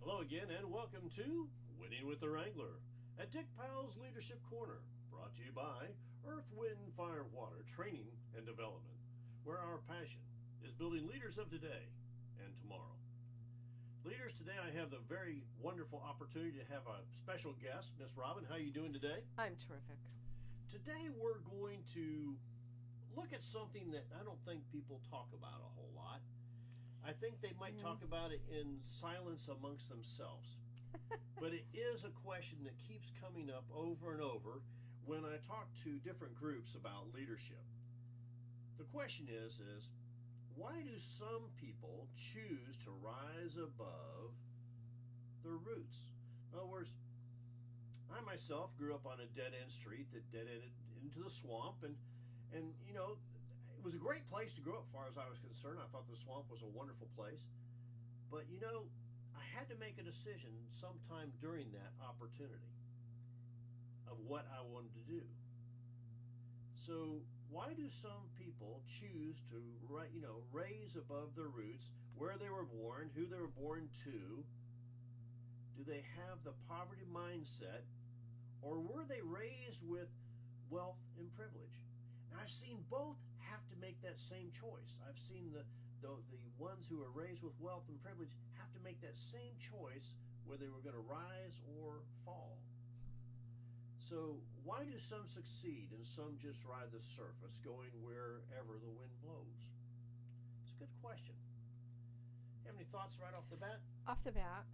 Hello again, and welcome to Winning with the Wrangler at Dick Powell's Leadership Corner, brought to you by Earth, Wind, Fire, Water Training and Development, where our passion is building leaders of today and tomorrow. Leaders, today I have the very wonderful opportunity to have a special guest. Miss Robin, how are you doing today? I'm terrific. Today we're going to look at something that I don't think people talk about a whole lot. I think they might talk about it in silence amongst themselves. But it is a question that keeps coming up over and over when I talk to different groups about leadership. The question is why do some people choose to rise above their roots? In other words, I myself grew up on a dead-end street that dead-ended into the swamp, and you know, it was a great place to grow up as far as I was concerned. I thought the swamp was a wonderful place. But you know, I had to make a decision sometime during that opportunity of what I wanted to do. So why do some people choose to raise above their roots, where they were born, who they were born to? Do they have the poverty mindset, or were they raised with wealth and privilege? Now, I've seen both have to make that same choice. I've seen the ones who are raised with wealth and privilege have to make that same choice whether they were going to rise or fall. So why do some succeed and some just ride the surface, going wherever the wind blows? It's a good question. You have any thoughts right off the bat? Off the bat,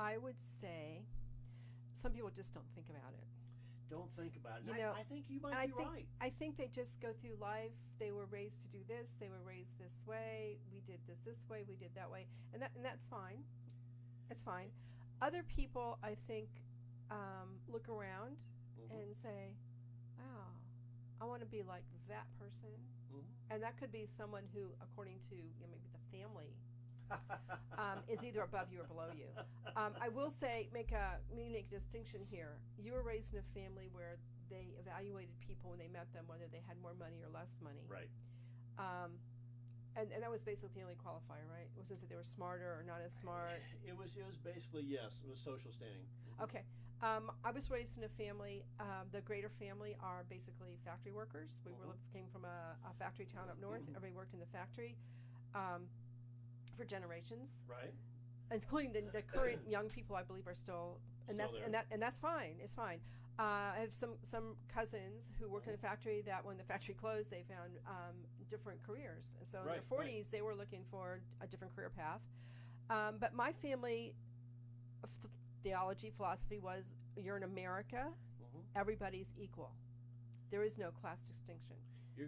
I would say some people just don't think about it. Don't think about it. You know, I think you might be right. I think they just go through life. They were raised to do this. They were raised this way. We did this way. We did that way, and that's fine. It's fine. Other people, I think, look around and say, "Wow, I want to be like that person," and that could be someone who, according to maybe the family, is either above you or below you. I will say, make a unique distinction here. You were raised in a family where they evaluated people when they met them, whether they had more money or less money. Right. And that was basically the only qualifier, right? It wasn't that they were smarter or not as smart. It was basically, yes, it was social standing. Okay. I was raised in a family, the greater family are basically factory workers. We came from a factory town up north. Everybody worked in the factory. For generations, Right, including the current young people, I believe, are still, and that's fine. It's fine. I have some cousins who worked in the factory that when the factory closed, they found different careers. And so in their 40s, they were looking for a different career path. But my family theology, philosophy was, you're in America, everybody's equal. There is no class distinction.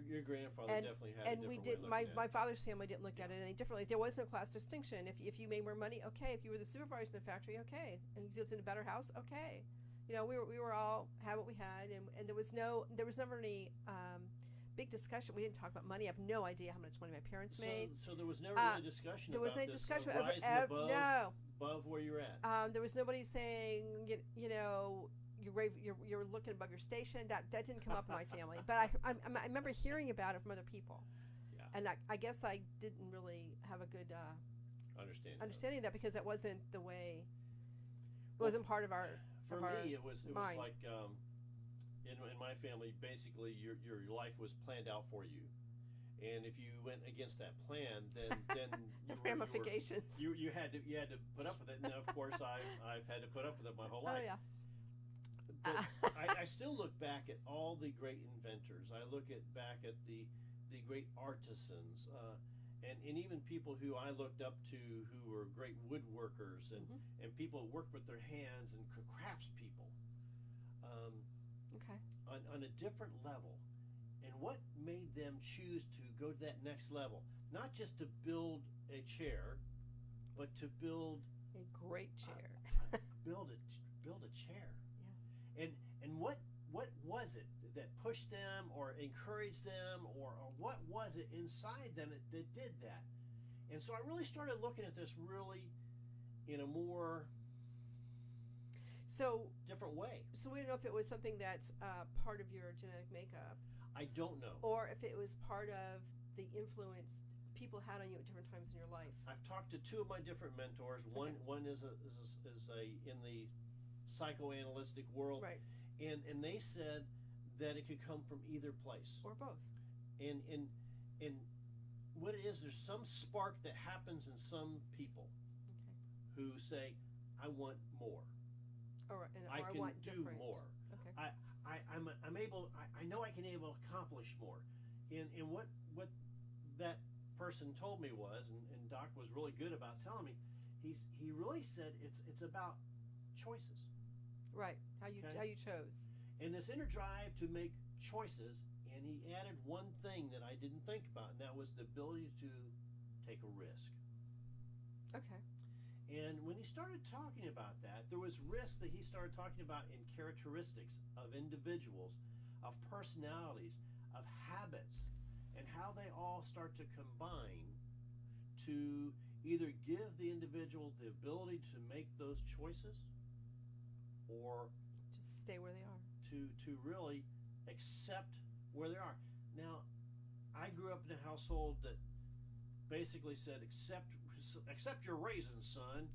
Your grandfather definitely had a different we way did. of looking at it. My father's family didn't look at it any differently. There was no class distinction. If you made more money, okay. If you were the supervisor in the factory, okay. And you lived in a better house, okay. You know, we were all had what we had, and there was never any big discussion. We didn't talk about money. I have no idea how much money my parents made. So there was never really discussion. There was about no this, discussion rising above where you're at. There was nobody saying you know. You're looking above your station. That didn't come up in my family, but I remember hearing about it from other people, and I guess I didn't really have a good understanding of that, because that wasn't the way. It wasn't part of our. For me, it was like in my family, basically your life was planned out for you, and if you went against that plan, then ramifications. You had to put up with it, and of course I've had to put up with it my whole life. Oh yeah. But I still look back at all the great inventors. I look back at the great artisans, and even people who I looked up to who were great woodworkers and people who worked with their hands and craftspeople. Okay. On a different level. And what made them choose to go to that next level? Not just to build a chair, but to build a great chair. build a chair. And what was it that pushed them or encouraged them, or what was it inside them that did that? And so I really started looking at this really in a more different way. So we don't know if it was something that's part of your genetic makeup. I don't know. Or if it was part of the influence people had on you at different times in your life. I've talked to two of my different mentors. One is a in the psychoanalytic world, Right. and they said that it could come from either place. Or both. And what it is, there's some spark that happens in some people Okay. who say, I want more. Or I or can want do different. more. Okay. I'm able. I know I can able to accomplish more. And what that person told me was, and Doc was really good about telling me, he really said it's about choices. Right. How you Okay. how you chose. And this inner drive to make choices. And he added one thing that I didn't think about, and that was the ability to take a risk. Okay. And when he started talking about that, there was risks that he started talking about in characteristics of individuals, of personalities, of habits, and how they all start to combine to either give the individual the ability to make those choices or Just stay where they are. to really accept where they are. Now, I grew up in a household that basically said, accept your raisins, son.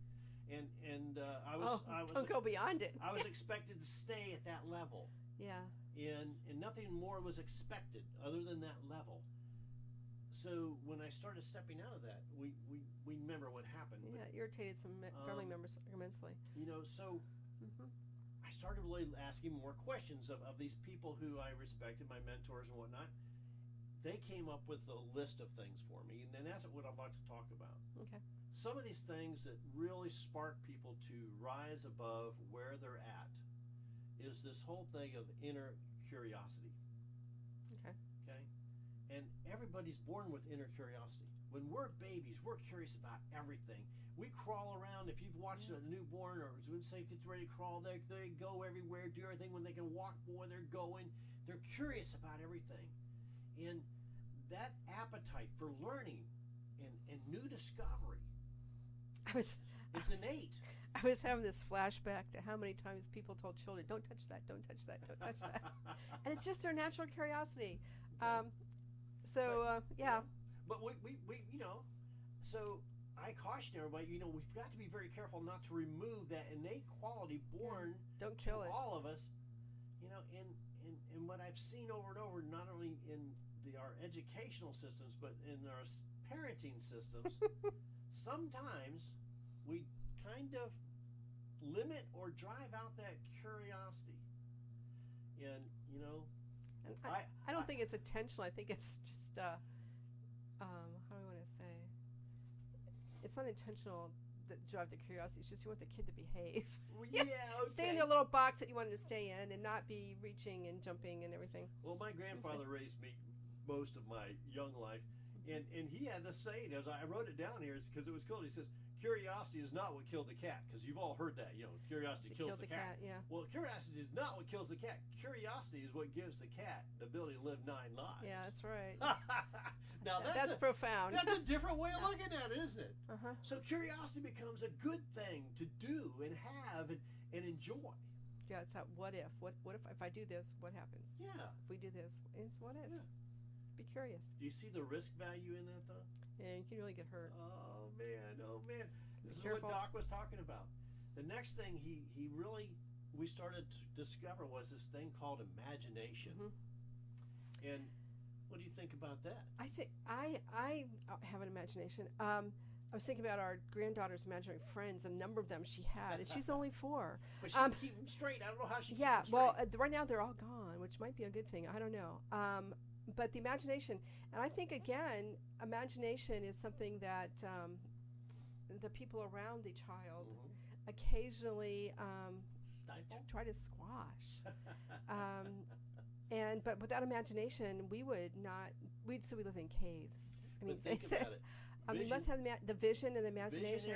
And I was don't go beyond it. I was expected to stay at that level, Yeah. and nothing more was expected other than that level. So when I started stepping out of that, we remember what happened. Yeah, it irritated some family members immensely. So Mm-hmm. I started really asking more questions of these people who I respected, my mentors and whatnot. They came up with a list of things for me, and that's what I'd like to talk about. Okay. Some of these things that really spark people to rise above where they're at is this whole thing of inner curiosity. Okay. Okay? And everybody's born with inner curiosity. When we're babies, we're curious about everything. We crawl around. If you've watched a newborn or when they get ready to crawl, they go everywhere, do everything. When they can walk, boy, they're going. They're curious about everything. And that appetite for learning and new discovery, it's innate. I was having this flashback to how many times people told children, "Don't touch that, don't touch that, don't touch that," and it's just their natural curiosity. Yeah. But we so I caution everybody, we've got to be very careful not to remove that innate quality born Don't to kill it. all of us, and what I've seen over and over, not only in our educational systems, but in our parenting systems, sometimes we kind of limit or drive out that curiosity. And, And I don't think it's intentional. I think it's just, how do I want to say? It's not intentional that drive the curiosity. It's just you want the kid to behave. Yeah, okay. Stay in their little box that you wanted to stay in and not be reaching and jumping and everything. Well, my grandfather raised me most of my young life, and he had this saying, as I wrote it down here because it was cool. He says, curiosity is not what killed the cat, because you've all heard that, curiosity kills the cat. Yeah. Well, curiosity is not what kills the cat. Curiosity is what gives the cat the ability to live 9 lives. Yeah, that's right. Now that's profound. That's a different way of looking at it, isn't it? Uh-huh. So curiosity becomes a good thing to do and have and enjoy. Yeah, it's that what if. What if I do this, what happens? Yeah. If we do this, it's what if. Yeah. Be curious. Do you see the risk value in that, though? And you can really get hurt. Oh man. This is Careful. what Doc was talking about. The next thing we started to discover was this thing called imagination. Mm-hmm. And what do you think about that? I think I have an imagination. I was thinking about our granddaughter's imaginary friends, a number of them she had, and she's only 4. But she can keep them straight. I don't know how she keeps them straight. Well, right now they're all gone, which might be a good thing. I don't know. But the imagination, and I think, again, imagination is something that the people around the child occasionally try to squash. But without imagination, we'd still be living in caves. I mean, but think about it. We must have the vision and the imagination.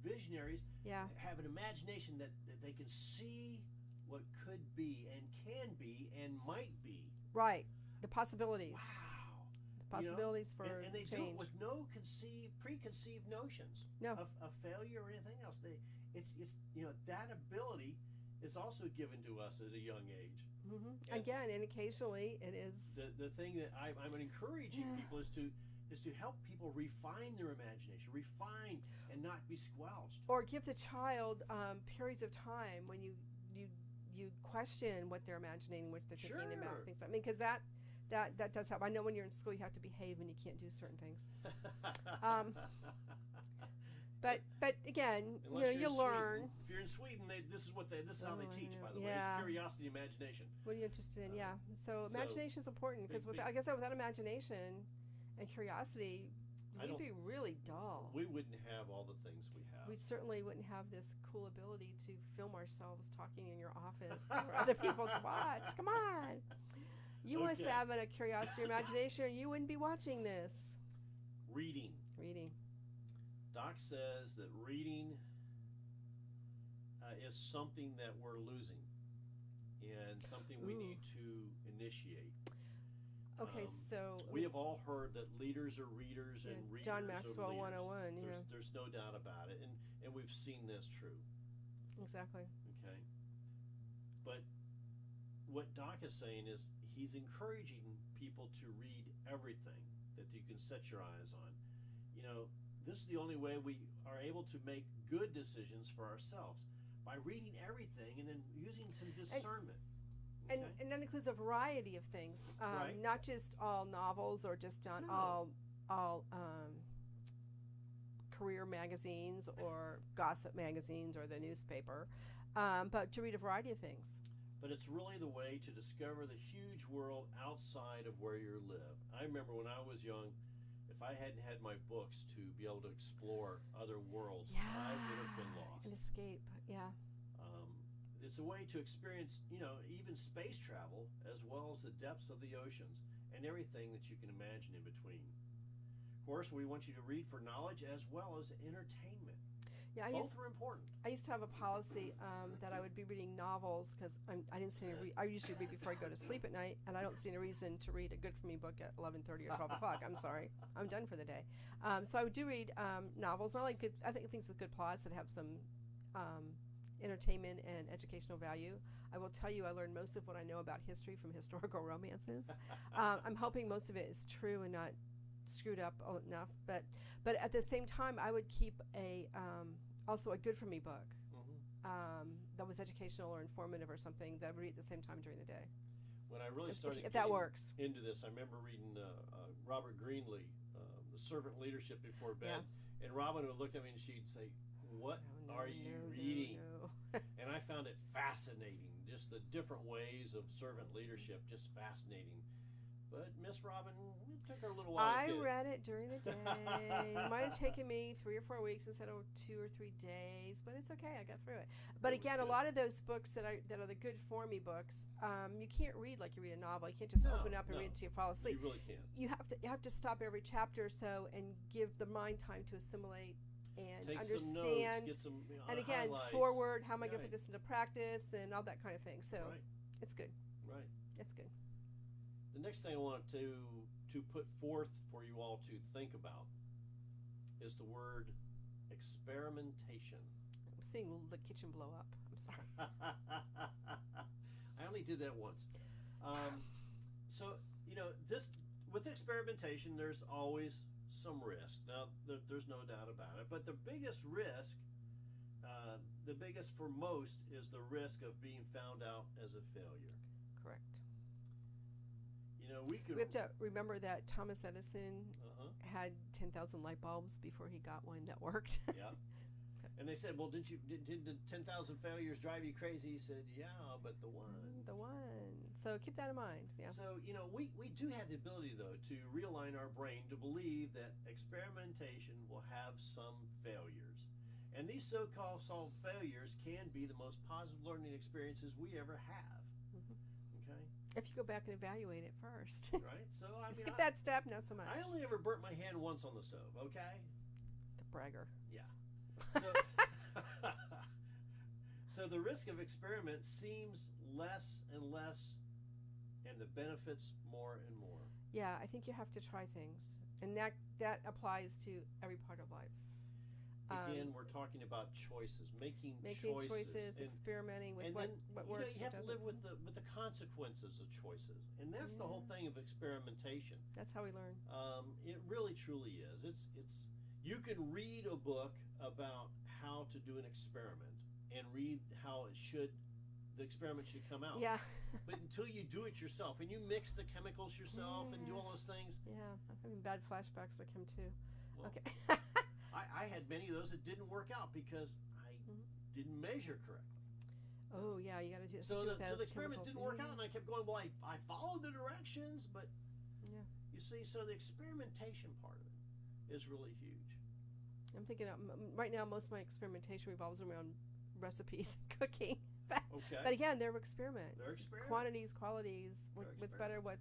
Visionaries Yeah. have an imagination that they can see what could be and can be and might be. Right. The possibilities. Wow. The possibilities for and they do change. it with no preconceived notions No. of failure or anything else. It's that ability is also given to us at a young age. Mm-hmm. Again, and occasionally it is. The thing that I'm encouraging people is to is to help people refine their imagination, refine and not be squelched. Or give the child periods of time when you question what they're imagining, what they're thinking about Sure. things. I mean, because that does help. I know when you're in school, you have to behave and you can't do certain things. But again, Unless you you're in learn. Sweden. If you're in Sweden, this is how they Oh, I teach. know. By the way, Yeah. it's curiosity, imagination. What are you interested in? Yeah. So so imagination is important because, big- like I said, without imagination and curiosity, I we'd don't- be really dull. We wouldn't have all the things we have. We certainly wouldn't have this cool ability to film ourselves talking in your office for other people to watch. Come on. You must Okay. have a curiosity or imagination, or you wouldn't be watching this. Reading. Reading. Doc says that reading is something that we're losing and something we Ooh. need to initiate. Okay, Um, so We have all heard that leaders are readers yeah, and readers John are Maxwell leaders. 101. Yeah, There's no doubt about it, and we've seen this true. exactly. Okay, but what Doc is saying is he's encouraging people to read everything that you can set your eyes on. You know, this is the only way we are able to make good decisions for ourselves, by reading everything and then using some discernment. And Okay? and that includes a variety of things, Right. not just all novels or just on No. all career magazines or gossip magazines or the newspaper, but to read a variety of things. But it's really the way to discover the huge world outside of where you live. I remember when I was young, if I hadn't had my books to be able to explore other worlds, I would have been lost. An escape. Yeah. It's a way to experience, even space travel, as well as the depths of the oceans and everything that you can imagine in between. Of course, we want you to read for knowledge as well as entertainment. Yeah. Both are important. I used to have a policy that I would be reading novels because I didn't see any. I usually read before I go to sleep at night, and I don't see any reason to read a good for me book at 11:30 or 12 o'clock. I'm sorry, I'm done for the day. So I would do read novels, not like good. I think things with good plots that have some entertainment and educational value. I will tell you, I learned most of what I know about history from historical romances. I'm hoping most of it is true and not screwed up enough. But at the same time, I would keep also a good for me book. That was educational or informative or something that I would read at the same time during the day. When I really started If that getting works. into this, I remember reading Robert Greenlee, The Servant Leadership Before Bed, and Robin would look at me and she'd say, "What are you reading?" No. And I found it fascinating, just the different ways of servant leadership, just fascinating. But Miss Robin, it took her a little while I to get read it during the day. It might have taken me 3 or 4 weeks instead of 2 or 3 days, but it's okay. I got through it. But It was again, a good. lot of those books that are the good for me books, you can't read like you read a novel. You can't just No, open up and no. read until you fall asleep. You really can't. You have to stop every chapter or so and give the mind time to assimilate and Take understand. some notes, get some and again, highlights. forward. How am I going to Right. put this into practice and all that kind of thing. So Right, it's good. right. It's good. The next thing I want to put forth for you all to think about is the word experimentation. I'm seeing the kitchen blow up. I'm sorry. I only did that once. So this with experimentation, there's always some risk. Now, there's no doubt about it. But the biggest risk, the biggest for most, is the risk of being found out as a failure. Correct. We could. We have to remember that Thomas Edison Uh-huh. had 10,000 light bulbs before he got one that worked. Yeah. And they said, "Well, did the 10,000 failures drive you crazy?" He said, "Yeah, but the one." The one. So keep that in mind. Yeah. So, we do have the ability, though, to realign our brain to believe that experimentation will have some failures. And these so-called solved failures can be the most positive learning experiences we ever have. Mhm. Okay? If you go back and evaluate it first. Right? So, Skip that step, not so much. I only ever burnt my hand once on the stove, okay? The bragger. Yeah. So, so the risk of experiment seems less and less, and the benefits more and more. Yeah, I think you have to try things. And that applies to every part of life. Again, we're talking about choices, making choices, and, experimenting with and what then, works. You have to live with the consequences of choices, and that's the whole thing of experimentation. That's how we learn. It really, truly is. It's you can read a book about how to do an experiment and read how the experiment should come out. Yeah. But until you do it yourself and you mix the chemicals yourself and do all those things. Yeah, I'm having bad flashbacks like him too. Well, okay. I had many of those that didn't work out because I didn't measure correctly. Oh yeah, you got to do it. So the experiment didn't work out, and I kept going. Well, I followed the directions, but you see, so the experimentation part of it is really huge. I'm thinking right now most of my experimentation revolves around recipes and cooking. But again, they're experiments. Quantities, qualities, what's better, what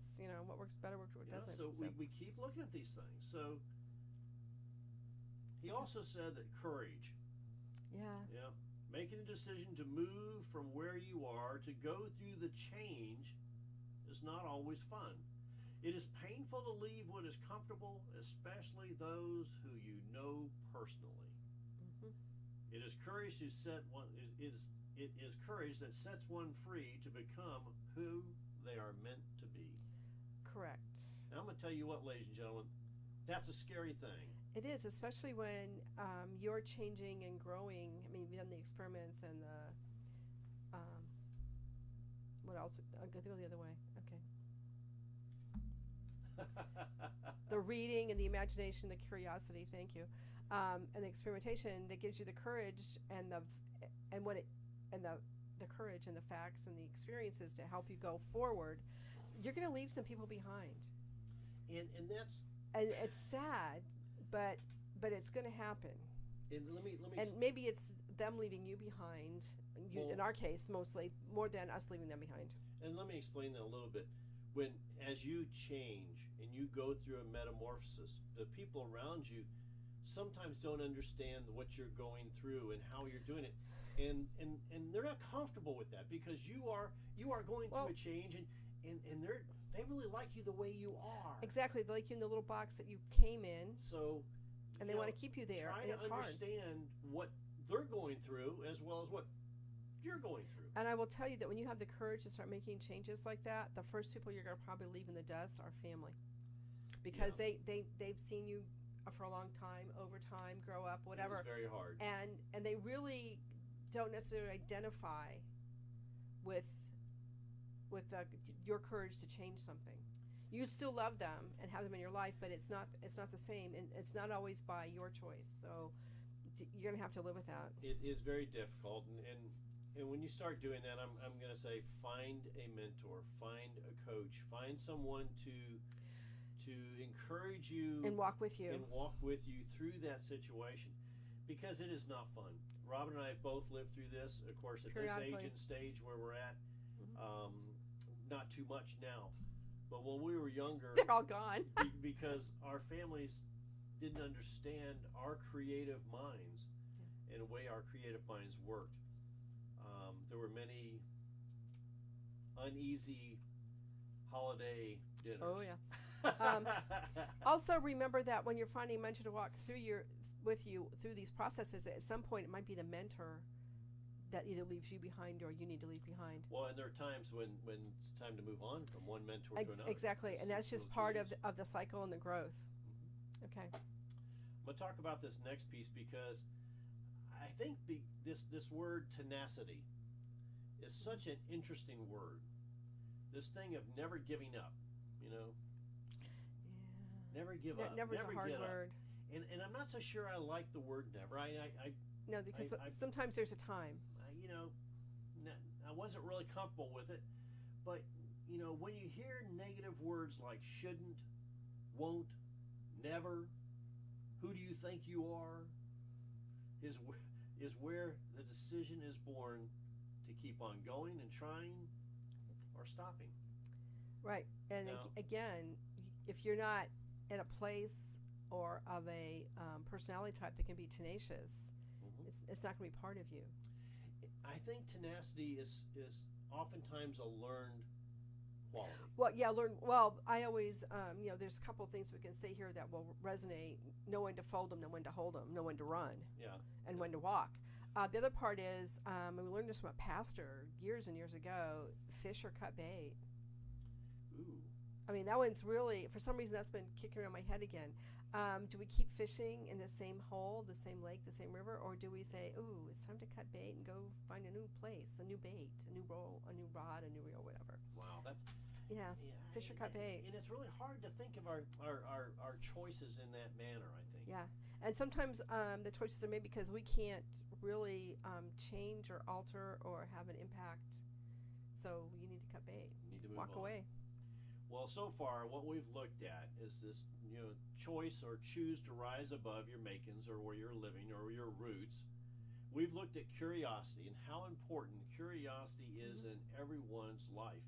works better, what doesn't. So we keep looking at these things. So he also said that courage. Yeah. Making the decision to move from where you are to go through the change is not always fun. It is painful to leave what is comfortable, especially those who you know personally. It is courage to set one. It is courage that sets one free to become who they are meant to be. Correct. Now I'm going to tell you what, ladies and gentlemen, that's a scary thing. It is, especially when you're changing and growing. I mean, you've done the experiments and the what else? I'll go the other way. Okay. The reading and the imagination, the curiosity. Thank you, and the experimentation that gives you the courage and the courage and the facts and the experiences to help you go forward. You're going to leave some people behind, and it's sad. But it's going to happen. And let me. And maybe it's them leaving you behind. In our case, mostly more than us leaving them behind. And let me explain that a little bit. As you change and you go through a metamorphosis, the people around you sometimes don't understand what you're going through and how you're doing it, and they're not comfortable with that because you are going through a change and they really like you the way you are. Exactly. They like you in the little box that you came in. So, and they want to keep you there. Try and it's to understand what they're going through as well as what you're going through. And I will tell you that when you have the courage to start making changes like that, the first people you're going to probably leave in the dust are family. Because they've seen you for a long time, over time, grow up, whatever. It's very hard. And they really don't necessarily identify with your courage to change something. You still love them and have them in your life, but it's not the same, and it's not always by your choice. So you're gonna have to live with that. It is very difficult, and when you start doing that, I'm gonna say find a mentor, find a coach, find someone to encourage you and walk with you through that situation, because it is not fun. Robin and I have both lived through this, of course, at this age and stage where we're at. Not too much now, but when we were younger, they're all gone. Because our families didn't understand our creative minds and the way our creative minds worked. There were many uneasy holiday dinners. Oh yeah. Also, remember that when you're finding a mentor to walk with you through these processes, at some point it might be the mentor that either leaves you behind or you need to leave behind. Well, and there are times when it's time to move on from one mentor to another. Exactly, and that's just part of the cycle and the growth. Okay. I'm going to talk about this next piece because I think this word tenacity is such an interesting word. This thing of never giving up, Yeah. Never give up. Never's a hard word. And I'm not so sure I like the word never. No, because sometimes there's a time. I wasn't really comfortable with it, but when you hear negative words like shouldn't, won't, never, who do you think you are, is where the decision is born to keep on going and trying or stopping. Right, and again, if you're not in a place or of a personality type that can be tenacious, it's not going to be part of you. I think tenacity is oftentimes a learned quality. Well, yeah, learn. Well, I always, there's a couple of things we can say here that will resonate. Know when to fold them, know when to hold them, know when to run, Yeah. and when to walk. The other part is, and we learned this from a pastor years and years ago, fish or cut bait. Ooh. I mean, that one's really, for some reason, that's been kicking around my head again. Do we keep fishing in the same hole, the same lake, the same river, or do we say, ooh, it's time to cut bait and go find a new place, a new bait, a new roll, a new rod, a new reel, whatever? Wow, that's Yeah, fish or cut bait. And it's really hard to think of our choices in that manner, I think. Yeah, and sometimes the choices are made because we can't really change or alter or have an impact. So you need to cut bait, You need to move walk on. away. Well, so far, what we've looked at is this, choice or choose to rise above your makings or where you're living or your roots. We've looked at curiosity and how important curiosity is in everyone's life.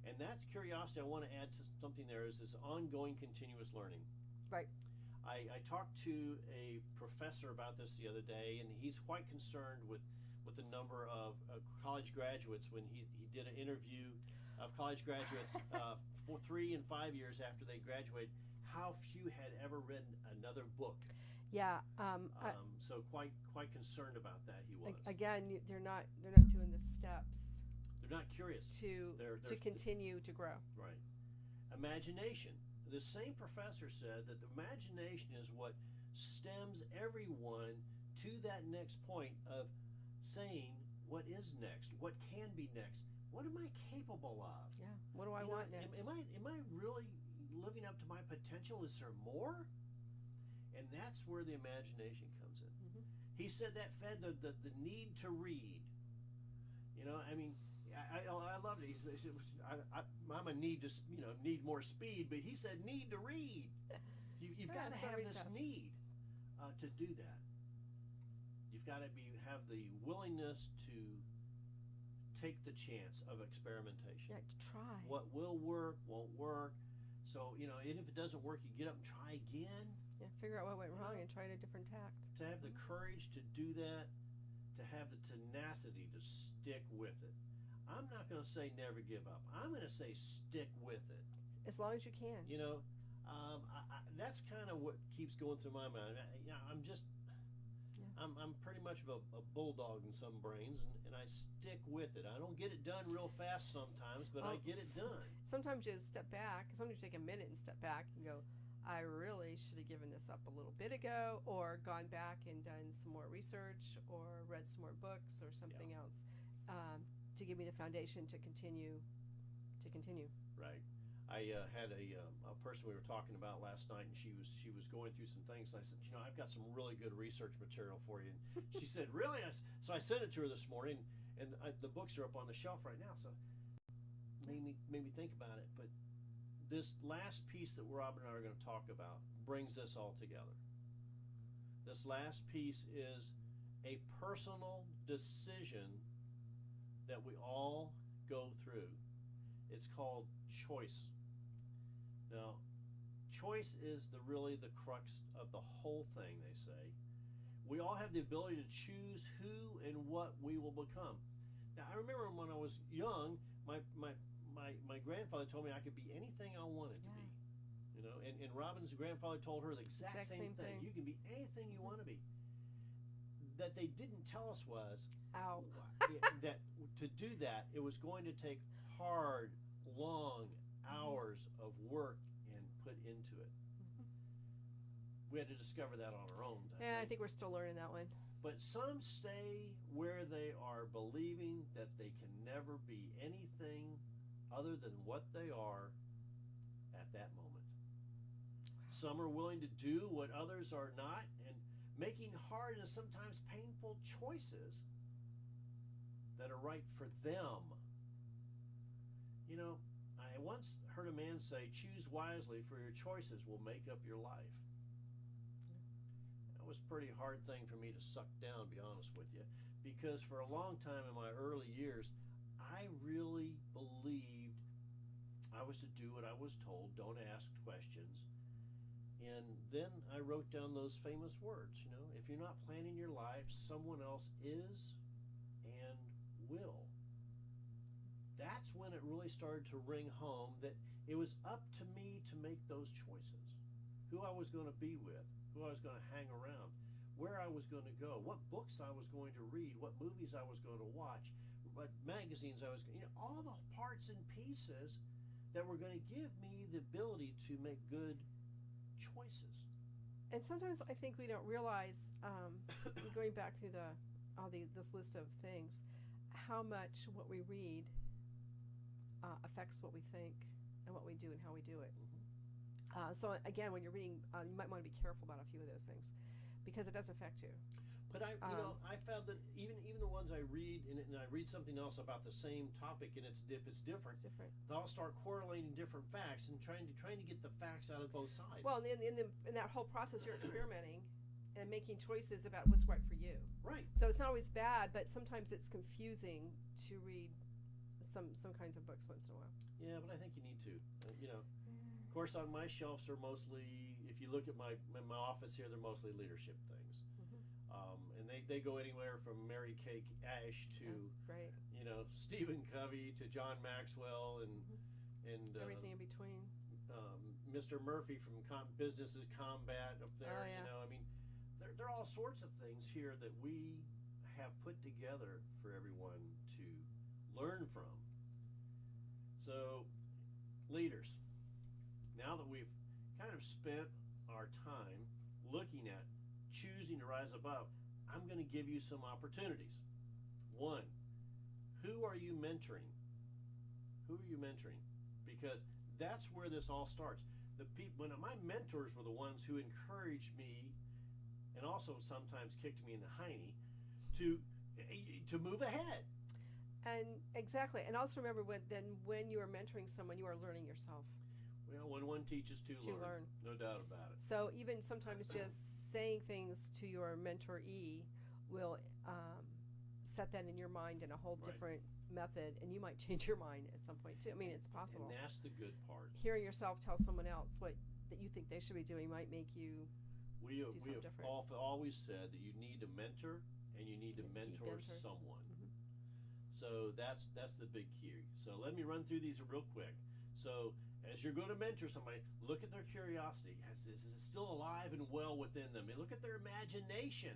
And that curiosity, I want to add to something there, is this ongoing continuous learning. Right. I talked to a professor about this the other day, and he's quite concerned with the number of college graduates when he did an interview of college graduates for 3 and 5 years after they graduate, how few had ever written another book. Yeah. So quite concerned about that he was. Again, they're not doing the steps They're not curious. to continue to grow. Right. Imagination. The same professor said that the imagination is what stems everyone to that next point of saying what is next, what can be next, what am I capable of? Yeah. What do I want next? Am I really living up to my potential? Is there more? And that's where the imagination comes in. Mm-hmm. He said that fed the need to read. I loved it. He said, I'm a need to, need more speed, but he said need to read. You've got to have this need to do that. You've got to have the willingness to take the chance of experimentation. Yeah, to try. What will work, won't work. So, even if it doesn't work, you get up and try again. Yeah, figure out what went wrong and try a different tact. To have the courage to do that, to have the tenacity to stick with it. I'm not going to say never give up. I'm going to say stick with it. As long as you can. That's kind of what keeps going through my mind. I'm pretty much of a bulldog in some brains, and I stick with it. I don't get it done real fast sometimes, but I get it done. Sometimes you step back. Sometimes you take a minute and step back and go, I really should have given this up a little bit ago, or gone back and done some more research, or read some more books, or something else, to give me the foundation to continue. Right. I had a person we were talking about last night, and she was going through some things, and I said, I've got some really good research material for you. And she said, really? So I sent it to her this morning, and the books are up on the shelf right now. So made me think about it. But this last piece that Rob and I are going to talk about brings this all together. This last piece is a personal decision that we all go through. It's called choice. Now, choice is really the crux of the whole thing, they say. We all have the ability to choose who and what we will become. Now, I remember when I was young, my grandfather told me I could be anything I wanted to be. And Robin's grandfather told her the exact same thing. You can be anything you want to be. That they didn't tell us was that to do that, it was going to take hard, long hours of work and put into it. We had to discover that on our own. I think we're still learning that one. But some stay where they are, believing that they can never be anything other than what they are at that moment. Some are willing to do what others are not, and making hard and sometimes painful choices that are right for them. I once heard a man say, choose wisely, for your choices will make up your life. That was a pretty hard thing for me to suck down, to be honest with you, because for a long time in my early years, I really believed I was to do what I was told, don't ask questions. And then I wrote down those famous words, if you're not planning your life, someone else is and will. that's when it really started to ring home that it was up to me to make those choices. Who I was going to be with, who I was going to hang around, where I was going to go, what books I was going to read, what movies I was going to watch, what magazines I was, all the parts and pieces that were going to give me the ability to make good choices. And sometimes I think we don't realize, going back through this list of things, how much what we read affects what we think and what we do and how we do it. So again, when you're reading, you might want to be careful about a few of those things because it does affect you. But I found that even the ones I read, and I read something else about the same topic, and if it's different, I'll start correlating different facts and trying to get the facts out of both sides. Well, in that whole process, you're experimenting and making choices about what's right for you. Right. So it's not always bad, but sometimes it's confusing to read some kinds of books once in a while. Yeah, but I think you need to. Of course, on my shelves are mostly, if you look at my office here, they're mostly leadership things. And they go anywhere from Mary Kay Ash to Stephen Covey to John Maxwell and everything in between. Mr. Murphy from Business is Combat up there. Oh, yeah. I mean, there are all sorts of things here that we have put together for everyone to learn from. So, leaders, now that we've kind of spent our time looking at choosing to rise above, I'm going to give you some opportunities. One, who are you mentoring? Who are you mentoring? Because that's where this all starts. When my mentors were the ones who encouraged me, and also sometimes kicked me in the hiney, to move ahead. And exactly, and also remember when you are mentoring someone, you are learning yourself. Well, when one teaches to learn, no doubt about it. So even sometimes just saying things to your mentoree will set that in your mind in a whole different method, and you might change your mind at some point too. I mean, it's possible. And that's the good part. Hearing yourself tell someone else what that you think they should be doing might make you we have always said that you need a mentor and you need to mentor someone. So that's the big key. So let me run through these real quick. So as you're going to mentor somebody, look at their curiosity. Is it still alive and well within them? And look at their imagination.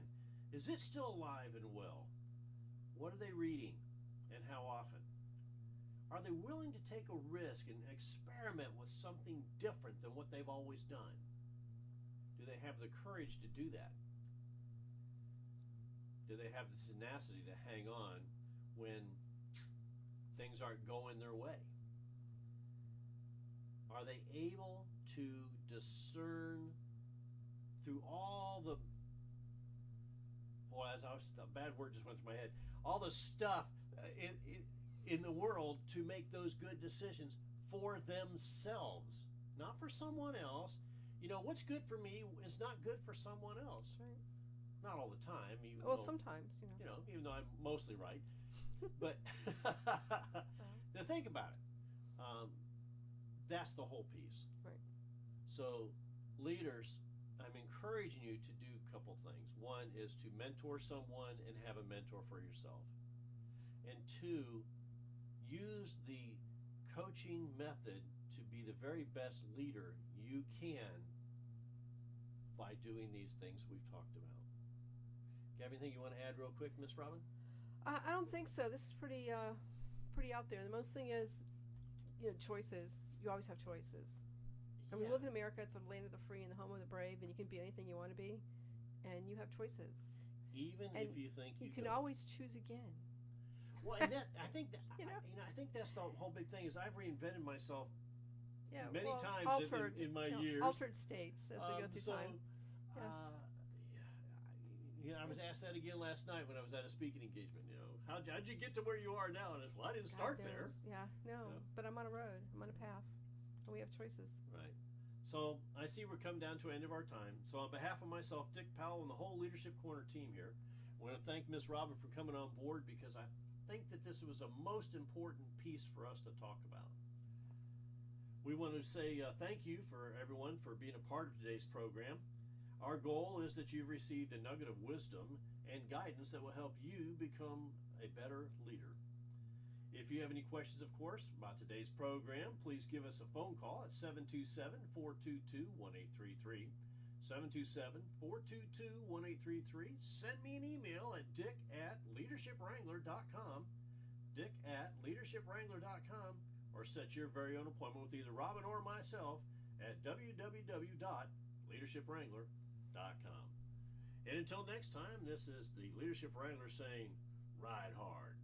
Is it still alive and well? What are they reading and how often? Are they willing to take a risk and experiment with something different than what they've always done? Do they have the courage to do that? Do they have the tenacity to hang on when things aren't going their way? Are they able to discern through all the, a bad word just went through my head, all the stuff in the world to make those good decisions for themselves, not for someone else. What's good for me is not good for someone else. Right. Not all the time. Sometimes, even though I'm mostly right. But to think about it, that's the whole piece. Right. So, leaders, I'm encouraging you to do a couple things. One is to mentor someone and have a mentor for yourself. And two, use the coaching method to be the very best leader you can by doing these things we've talked about. You have anything you want to add real quick, Miss Robin? I don't think so. This is pretty out there. The most thing is, choices. You always have choices. And we live in America. It's a land of the free and the home of the brave, and you can be anything you want to be, and you have choices. Even if you think you can always choose again. Well, and I think I think that's the whole big thing is I've reinvented myself many times in my years. Altered states as we go through time. I was asked that again last night when I was at a speaking engagement. How'd you get to where you are now? And I didn't start there. Yeah, but I'm on a road. I'm on a path, and we have choices. Right. So I see we're coming down to the end of our time. So on behalf of myself, Dick Powell, and the whole Leadership Corner team here, I want to thank Miss Robin for coming on board because I think that this was a most important piece for us to talk about. We want to say thank you for everyone for being a part of today's program. Our goal is that you've received a nugget of wisdom and guidance that will help you become a better leader. If you have any questions, of course, about today's program, please give us a phone call at 727-422-1833. 727-422-1833. Send me an email at dick@leadershipwrangler.com. dick@leadershipwrangler.com. Or set your very own appointment with either Robin or myself at www.leadershipwrangler.com. And until next time, this is the Leadership Wrangler saying, ride hard.